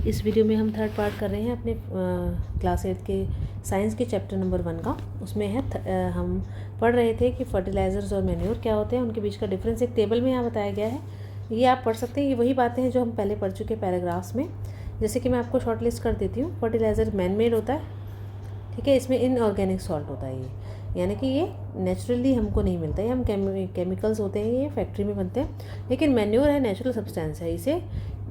इस वीडियो में हम थर्ड पार्ट कर रहे हैं अपने क्लास 8 के साइंस के चैप्टर नंबर 1 का। उसमें है हम पढ़ रहे थे कि फर्टिलाइज़र्स और मैन्योर क्या होते हैं, उनके बीच का डिफरेंस एक टेबल में यहाँ बताया गया है। ये आप पढ़ सकते हैं, ये वही बातें हैं जो हम पहले पढ़ चुके पैराग्राफ्स में। जैसे कि मैं आपको शॉर्ट लिस्ट कर देती हूँ। फर्टिलाइज़र मैन मेड होता है, ठीक है। इसमें इनऑर्गेनिक सॉल्ट होता है, ये यानी कि ये नेचुरली हमको नहीं मिलता है, हम केमिकल्स होते हैं, ये फैक्ट्री में बनते हैं। लेकिन मैन्योर है, नेचुरल सब्सटेंस है। इसे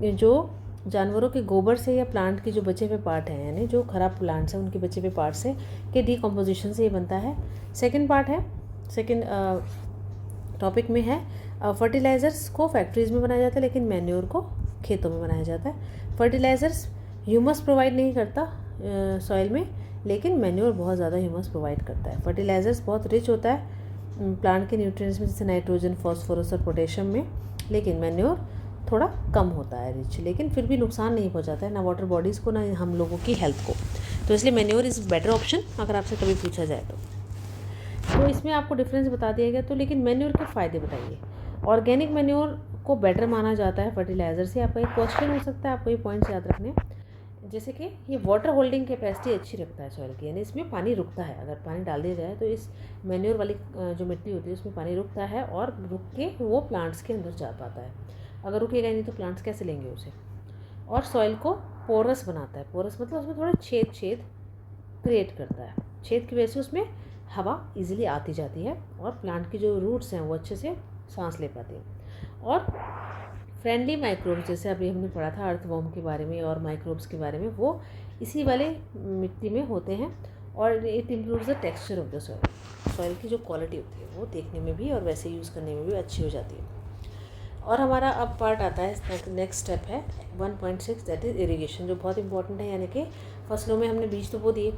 जो जानवरों के गोबर से या प्लांट के जो बचे हुए पार्ट हैं, यानी जो खराब प्लांट्स हैं उनके बचे हुए पार्ट से के डीकम्पोजिशन से ये बनता है। सेकंड पार्ट है, सेकंड टॉपिक में है फर्टिलाइज़र्स को फैक्ट्रीज़ में बनाया जाता है, लेकिन मैन्योर को खेतों में बनाया जाता है। फर्टिलाइज़र्स ह्यूमस प्रोवाइड नहीं करता सॉइल में, लेकिन मैन्योर बहुत ज़्यादा ह्यूमस प्रोवाइड करता है। फर्टिलाइज़र्स बहुत रिच होता है प्लांट के न्यूट्रिएंट्स में, जैसे नाइट्रोजन, फॉस्फोरस और पोटेशियम में, लेकिन मैन्योर थोड़ा कम होता है रिच, लेकिन फिर भी नुकसान नहीं पहुंचाता है ना वाटर बॉडीज़ को, ना हम लोगों की हेल्थ को। तो इसलिए मैन्योर इज़ बेटर ऑप्शन अगर आपसे कभी पूछा जाए तो इसमें आपको डिफरेंस बता दिया गया। तो लेकिन मैन्योर के फ़ायदे बताइए। ऑर्गेनिक मैन्योर को बेटर माना जाता है फर्टिलाइज़र से। आपका एक क्वेश्चन हो सकता है, आपको ये पॉइंट्स याद रखने हैं। जैसे कि ये वाटर होल्डिंग कैपेसिटी अच्छी रखता है सॉइल की, यानी इसमें पानी रुकता है। अगर पानी डाल दिया जाए तो इस मैन्योर वाली जो मिट्टी होती है उसमें पानी रुकता है, और रुक के वो प्लांट्स के अंदर जा पाता है। अगर रुकेगा नहीं तो प्लांट्स कैसे लेंगे उसे। और सॉइल को पोरस बनाता है। पोरस मतलब उसमें थोड़े छेद क्रिएट करता है। छेद की वजह से उसमें हवा इजीली आती जाती है, और प्लांट की जो रूट्स हैं वो अच्छे से सांस ले पाती हैं। और फ्रेंडली माइक्रोब्स, जैसे अभी हमने पढ़ा था अर्थवॉर्म के बारे में और माइक्रोब्स के बारे में, वो इसी वाले मिट्टी में होते हैं। और it improves the texture of the soil. Soil की जो क्वालिटी होती है वो देखने में भी और वैसे यूज़ करने में भी अच्छी हो जाती है। और हमारा अब पार्ट आता है, नेक्स्ट स्टेप है 1.6, दैट इज़ इरिगेशन, जो बहुत इंपॉर्टेंट है। यानी कि फसलों में हमने बीज तो बो दिए,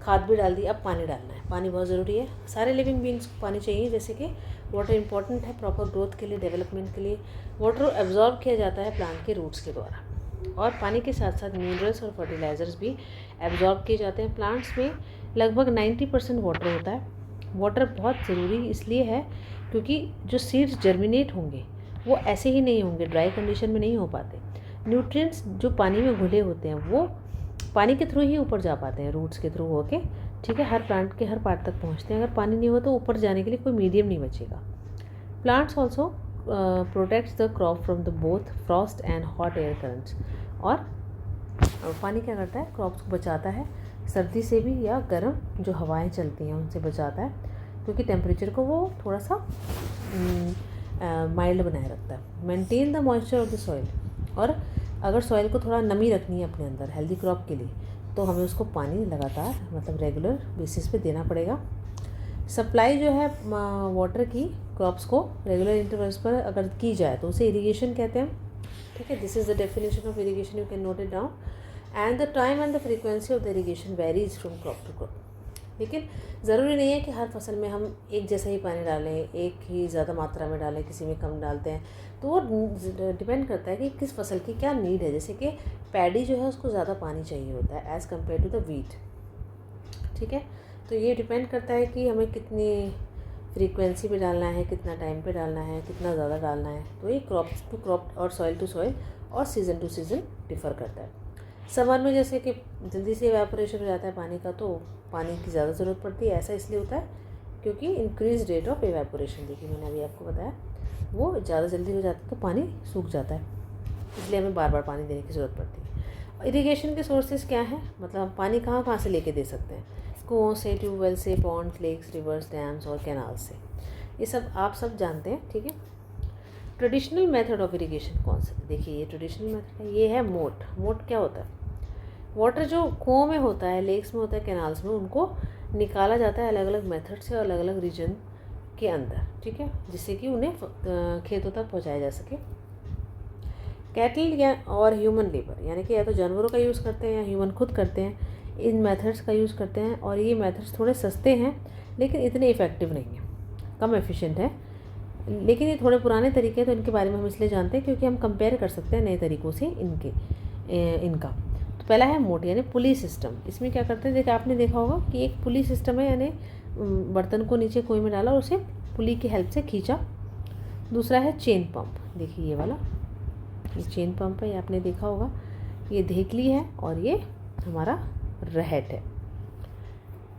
खाद भी डाल दी, अब पानी डालना है। पानी बहुत ज़रूरी है, सारे लिविंग बींग्स को पानी चाहिए। जैसे कि वाटर इंपॉर्टेंट है प्रॉपर ग्रोथ के लिए, डेवलपमेंट के लिए। वाटर एब्जॉर्ब किया जाता है प्लांट के रूट्स के द्वारा, और पानी के साथ साथ मिनरल्स और फर्टिलाइज़र्स भी एब्जॉर्ब किए जाते हैं। प्लांट्स में लगभग 90% वाटर होता है। वाटर बहुत ज़रूरी इसलिए है क्योंकि जो सीड्स जर्मिनेट होंगे वो ऐसे ही नहीं होंगे, ड्राई कंडीशन में नहीं हो पाते। न्यूट्रिएंट्स जो पानी में घुले होते हैं वो पानी के थ्रू ही ऊपर जा पाते हैं, रूट्स के थ्रू होके, ठीक है। हर प्लांट के हर पार्ट तक पहुंचते हैं। अगर पानी नहीं हो तो ऊपर जाने के लिए कोई मीडियम नहीं बचेगा। Plants also protects the crop from the both Frost and hot air currents. और पानी क्या करता है, क्रॉप्स को बचाता है सर्दी से भी, या गर्म जो हवाएं चलती हैं उनसे बचाता है, क्योंकि टेम्परेचर को वो थोड़ा सा माइल्ड बनाए रखता है। Maintain the moisture of the soil. और अगर सॉइल को थोड़ा नमी रखनी है अपने अंदर हेल्दी क्रॉप के लिए, तो हमें उसको पानी लगातार मतलब रेगुलर बेसिस पे देना पड़ेगा। सप्लाई जो है वाटर की क्रॉप्स को रेगुलर इंटरवल्स पर अगर की जाए तो उसे इरिगेशन कहते हैं, ठीक है। This is the definition of irrigation, you can note it down. And the time and the frequency of the irrigation varies from crop to crop. लेकिन ज़रूरी नहीं है कि हर फसल में हम एक जैसा ही पानी डालें, एक ही ज़्यादा मात्रा में डालें, किसी में कम डालते हैं। तो वो डिपेंड करता है कि किस फसल की क्या नीड है। जैसे कि पैडी जो है उसको ज़्यादा पानी चाहिए होता है as compare to the wheat, ठीक है। तो ये डिपेंड करता है कि हमें कितनी फ्रीक्वेंसी पे डालना है, कितना टाइम पे डालना है, कितना ज़्यादा डालना है। तो ये क्रॉप टू क्रॉप और सॉइल टू सॉइल और सीज़न टू सीज़न डिफ़र करता है। समर में जैसे कि जल्दी से इवेपोरेशन हो जाता है पानी का, तो पानी की ज़्यादा ज़रूरत पड़ती है। ऐसा इसलिए होता है क्योंकि इंक्रीज रेट ऑफ इवेपोरेशन, देखिए मैंने अभी आपको बताया, वो ज़्यादा जल्दी हो जाता है तो पानी सूख जाता है, इसलिए हमें बार बार पानी देने की ज़रूरत पड़ती है। इरिगेशन के सोर्सेज क्या हैं, मतलब हम पानी कहाँ कहाँ से लेके दे सकते हैं। कुओं से, ट्यूबवेल से, पॉन्ड्स, लेक्स, रिवर्स, डैम्स और कैनाल से। ये सब आप सब जानते हैं, ठीक है। ट्रेडिशनल मेथड ऑफ इरिगेशन कौन सा है, देखिए ये ट्रेडिशनल मेथड है, ये है मोट। मोट क्या होता है, वाटर जो कुओं में होता है, लेक्स में होता है, कैनाल्स में, उनको निकाला जाता है अलग अलग मेथड से अलग अलग रीजन के अंदर, ठीक है, जिससे कि उन्हें खेतों तक पहुंचाया जा सके। कैटल या और ह्यूमन लेबर, यानी कि या तो जानवरों का यूज़ करते हैं या ह्यूमन खुद करते हैं, इन मेथड्स का यूज़ करते हैं। और ये मेथड्स थोड़े सस्ते हैं लेकिन इतने इफ़ेक्टिव नहीं हैं, कम एफिशिएंट है। लेकिन ये थोड़े पुराने तरीके हैं, तो इनके बारे में हम इसलिए जानते हैं क्योंकि हम कंपेयर कर सकते हैं नए तरीक़ों से इनका। तो पहला है मोट, यानी पुली सिस्टम। इसमें क्या करते हैं, देखिए आपने देखा होगा कि एक पुली सिस्टम है, यानी बर्तन को नीचे कुएं में डाला और उसे पुली की हेल्प से खींचा। दूसरा है चेन पंप, देखिए ये वाला, ये चेन पंप है, ये आपने देखा होगा। ये धेकली है और ये हमारा रहट है।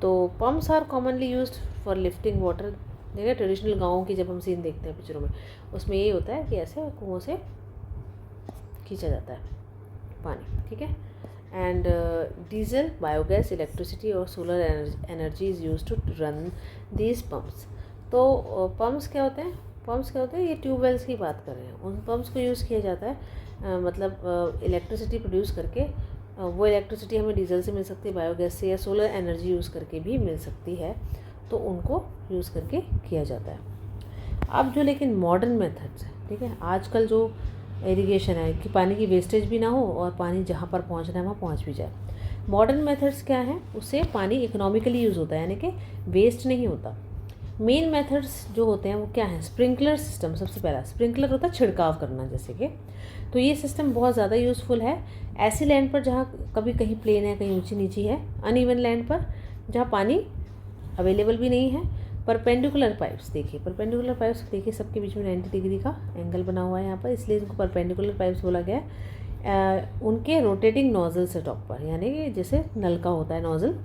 तो pumps are commonly used for lifting water. देखिए ट्रेडिशनल गाँवों की जब हम सीन देखते हैं पिक्चरों में, उसमें यही होता है कि ऐसे कुओं से खींचा जाता है पानी, ठीक है। एंड डीजल, बायोगैस, इलेक्ट्रिसिटी और solar energy is use to run these pumps. तो पम्प्स क्या होते हैं? पम्प्स क्या होते हैं? ये ट्यूबवेल्स की बात कर रहे हैं। उन पम्प्स को यूज़ किया जाता है मतलब इलेक्ट्रिसिटी प्रोड्यूस करके। वो इलेक्ट्रिसिटी हमें डीजल से मिल सकती है, बायोगैस से, या सोलर एनर्जी यूज़ करके भी मिल सकती है। तो उनको यूज़ करके किया जाता है। अब जो लेकिन मॉडर्न मेथड्स हैं, ठीक है, आजकल जो इरिगेशन है कि पानी की वेस्टेज भी ना हो और पानी जहाँ पर पहुँचना है वहाँ पहुँच भी जाए। मॉडर्न मेथड्स क्या हैं? उससे पानी इकोनॉमिकली यूज़ होता है, यानी कि वेस्ट नहीं होता। मेन मेथड्स जो होते हैं वो क्या हैं? Sprinkler system. सबसे पहला स्प्रिंकलर होता है छिड़काव करना, जैसे कि, तो ये सिस्टम बहुत ज़्यादा यूज़फुल है ऐसी लैंड पर जहाँ कभी कहीं प्लेन है, कहीं ऊंची नीची है, अनइवन लैंड पर जहाँ पानी अवेलेबल भी नहीं है। परपेंडिकुलर पाइप्स, देखिए परपेंडिकुलर पाइप्स, देखिए सबके बीच में 90 डिग्री का एंगल बना हुआ है यहाँ पर, इसलिए इनको परपेंडिकुलर पाइप्स बोला गया है। उनके रोटेटिंग नोजल से टॉप पर, यानी कि जैसे नल का होता है नोजल,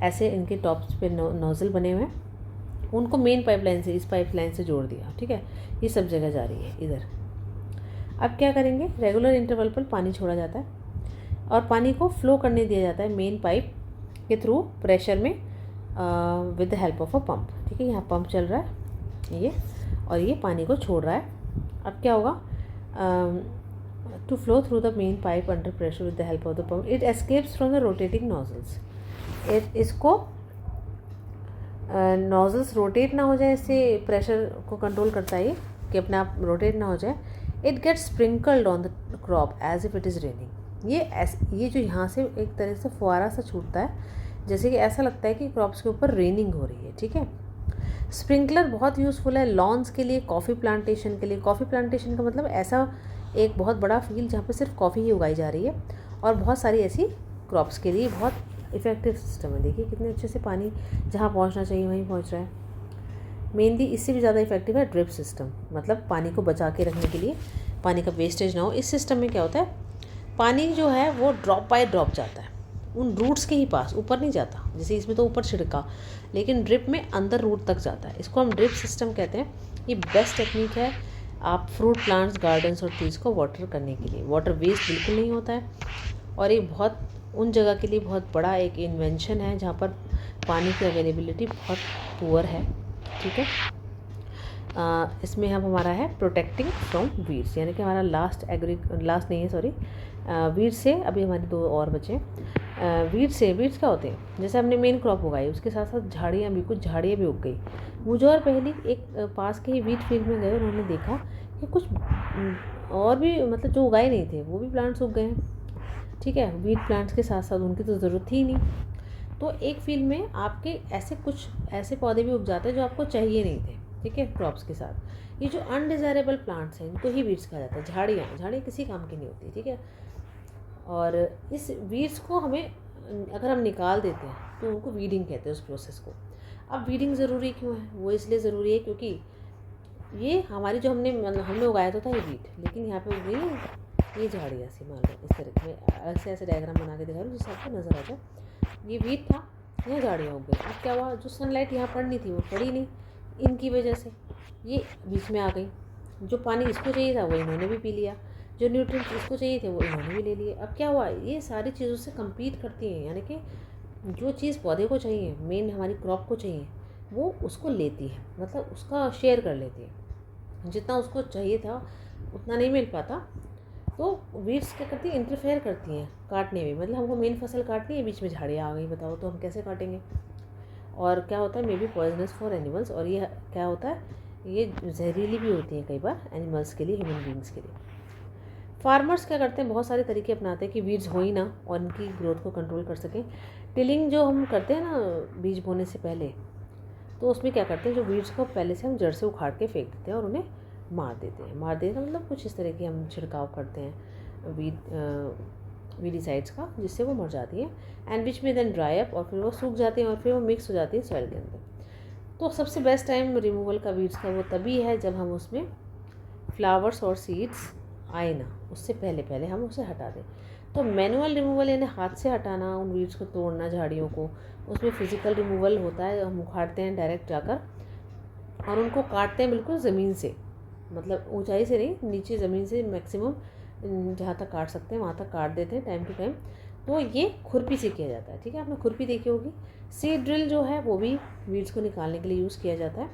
ऐसे इनके टॉप्स पे नोजल बने हुए हैं। उनको मेन पाइपलाइन से, इस पाइपलाइन से जोड़ दिया, ठीक है। ये सब जगह जा रही है इधर। अब क्या करेंगे? रेगुलर इंटरवल पर पानी छोड़ा जाता है और पानी को फ्लो करने दिया जाता है मेन पाइप के थ्रू प्रेशर में with the help of a pump, ठीक है। यहाँ पंप चल रहा है ये, और ये पानी को छोड़ रहा है। अब क्या होगा? To flow through the main pipe under pressure with the help of the pump, it escapes from the rotating nozzles. इसको नोजल्स रोटेट ना हो जाए, इससे प्रेशर को कंट्रोल करता है ये कि अपने आप रोटेट ना हो जाए। It gets sprinkled on the crop as if it is raining. ये जो यहाँ से एक तरह से फुहारा सा छूटता है, जैसे कि ऐसा लगता है कि क्रॉप्स के ऊपर रेनिंग हो रही है, ठीक है। स्प्रिंकलर बहुत यूज़फुल है लॉन्स के लिए, कॉफ़ी प्लांटेशन के लिए। कॉफ़ी प्लांटेशन का मतलब ऐसा एक बहुत बड़ा फील्ड जहाँ पे सिर्फ कॉफ़ी ही उगाई जा रही है, और बहुत सारी ऐसी क्रॉप्स के लिए बहुत इफ़ेक्टिव सिस्टम है। देखिए कितने अच्छे से पानी जहाँ पहुँचना चाहिए वहीं पहुँच रहा है। मेनली इससे भी ज़्यादा इफेक्टिव है ड्रिप सिस्टम, मतलब पानी को बचा के रखने के लिए, पानी का वेस्टेज ना हो। इस सिस्टम में क्या होता है? पानी जो है वो ड्रॉप बाय ड्रॉप जाता है उन रूट्स के ही पास, ऊपर नहीं जाता। जैसे इसमें तो ऊपर छिड़का, लेकिन ड्रिप में अंदर रूट तक जाता है। इसको हम ड्रिप सिस्टम कहते हैं। ये बेस्ट टेक्निक है आप फ्रूट प्लांट्स, गार्डन्स और ट्रीज़ को वाटर करने के लिए। वाटर वेस्ट बिल्कुल नहीं होता है, और ये बहुत उन जगह के लिए बहुत बड़ा एक इन्वेंशन है जहाँ पर पानी की अवेलेबिलिटी बहुत पुअर है, ठीक है। इसमें हम हमारा है प्रोटेक्टिंग फ्रॉम वीड्स, यानी कि हमारा लास्ट नहीं है, सॉरी, वीड्स से अभी हमारे दो और बचे। वीड्स क्या होते हैं? जैसे हमने मेन क्रॉप उगाई, उसके साथ साथ झाड़ियाँ भी, कुछ झाड़ियाँ भी उग गई। मुझे और पहली एक पास के ही वीट फील्ड में गए, उन्होंने देखा कि कुछ और भी, मतलब जो उगाए नहीं थे वो भी प्लांट्स उग गए हैं, ठीक है। वीट प्लांट्स के साथ साथ उनकी तो ज़रूरत थी ही नहीं। तो एक फील्ड में आपके कुछ ऐसे पौधे भी उग जाते हैं जो आपको चाहिए नहीं थे, ठीक है, क्रॉप्स के साथ। ये जो अनडिज़ायरेबल प्लांट्स हैं इनको ही वीड्स कहा जाता है। झाड़ियाँ किसी काम की नहीं होती, ठीक है। और इस वीड्स को हमें अगर हम निकाल देते हैं तो उनको वीडिंग कहते हैं, उस प्रोसेस को। अब वीडिंग ज़रूरी क्यों है? वो इसलिए ज़रूरी है क्योंकि ये हमारी जो हमने उगाया तो था ये वीट, लेकिन यहाँ पे उग गई है ये झाड़ियाँ सी, मान लो इस तरह में अलग से ऐसे डायग्राम बना के दिखा रही हूँ जिससे आपको नज़र आ जाए। ये वीट था, यहाँ झाड़ियाँ उग गई। अब क्या हुआ? जो सनलाइट यहाँ पड़नी थी वो पड़ी नहीं, इनकी वजह से ये बीच में आ गई। जो पानी इसको चाहिए था वो इन्होंने भी पी लिया, जो न्यूट्रिएंट्स इसको चाहिए थे वो इन्होंने भी ले लिए। अब क्या हुआ? ये सारी चीज़ों से कम्पीट करती हैं, यानी कि जो चीज़ पौधे को चाहिए, मेन हमारी क्रॉप को चाहिए, वो उसको लेती है, मतलब उसका शेयर कर लेती है। जितना उसको चाहिए था उतना नहीं मिल पाता, तो वीड्स क्या करती हैं? इंटरफेयर करती हैं काटने में। मतलब हमको मेन फसल काटनी है, बीच में झाड़ियाँ आ गई, बताओ तो हम कैसे काटेंगे? और क्या होता है, may be poisonous for animals, और ये क्या होता है, ये जहरीली भी होती हैं कई बार एनिमल्स के लिए, ह्यूमन बींग्स के लिए। फार्मर्स क्या करते हैं? बहुत सारे तरीके अपनाते हैं कि वीड्स हो ही ना और इनकी ग्रोथ को कंट्रोल कर सकें। टिलिंग जो हम करते हैं ना बीज बोने से पहले, तो उसमें क्या करते हैं, जो वीड्स को पहले से हम जड़ से उखाड़ के फेंक देते हैं और उन्हें मार देते हैं। मतलब कुछ इस तरह की हम छिड़काव करते हैं वीडीसाइड्स का, जिससे वो मर जाती हैं। एंड विच में देन ड्राई अप, और फिर वो सूख जाती हैं और फिर वो मिक्स हो जाती है सॉइल के अंदर। तो सबसे बेस्ट टाइम रिमूवल का वीड्स का वो तभी है जब हम उसमें फ्लावर्स और सीड्स आए ना, उससे पहले पहले हम उसे हटा दें। तो मैनुअल रिमूवल यानी हाथ से हटाना, उन वीड्स को तोड़ना, झाड़ियों को, उसमें फिज़िकल रिमूवल होता है। हम उखाड़ते हैं डायरेक्ट जाकर और उनको काटते हैं बिल्कुल ज़मीन से, मतलब ऊंचाई से नहीं, नीचे ज़मीन से मैक्सिमम जहाँ तक काट सकते हैं वहाँ तक काट देते हैं टाइम टू टाइम। तो ये खुरपी से किया जाता है, ठीक है, आपने खुरपी देखी होगी। सीड ड्रिल जो है वो भी वीड्स को निकालने के लिए यूज़ किया जाता है।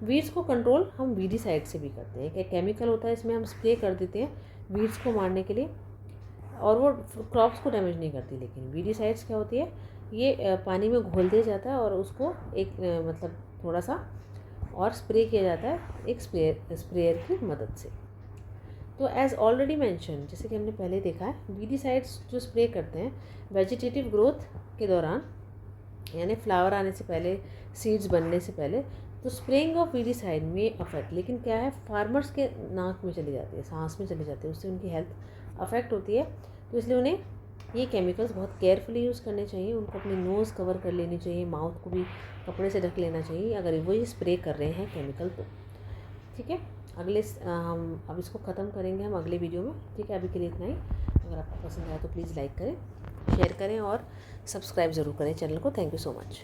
वीड्स को कंट्रोल हम वीडीसाइड से भी करते हैं। एक केमिकल होता है, इसमें हम स्प्रे कर देते हैं वीड्स को मारने के लिए, और वो क्रॉप्स को डैमेज नहीं करती। लेकिन वीडीसाइड्स क्या होती है, ये पानी में घोल दिया जाता है और उसको एक मतलब थोड़ा सा और स्प्रे किया जाता है एक स्प्रेयर की मदद से। तो एज़ ऑलरेडी मैंशन, जैसे कि हमने पहले देखा है, वीडीसाइड्स जो स्प्रे करते हैं वेजिटेटिव ग्रोथ के दौरान, यानी फ्लावर आने से पहले, सीड्स बनने से पहले, तो स्प्रेइंग ऑफ वीडीसाइड में अफेक्ट, लेकिन क्या है, फार्मर्स के नाक में चली जाती है, सांस में चली जाती है, उससे उनकी हेल्थ अफेक्ट होती है। तो इसलिए उन्हें ये केमिकल्स बहुत केयरफुली यूज़ करने चाहिए। उनको अपनी नोज़ कवर कर लेनी चाहिए, माउथ को भी कपड़े से ढक लेना चाहिए अगर वो ये स्प्रे कर रहे हैं केमिकल तो, ठीक है। हम अब इसको ख़त्म करेंगे हम अगले वीडियो में, ठीक है। अभी के लिए इतना ही। अगर आपको पसंद आया तो प्लीज़ लाइक करें, शेयर करें और सब्सक्राइब ज़रूर करें चैनल को। Thank you so much.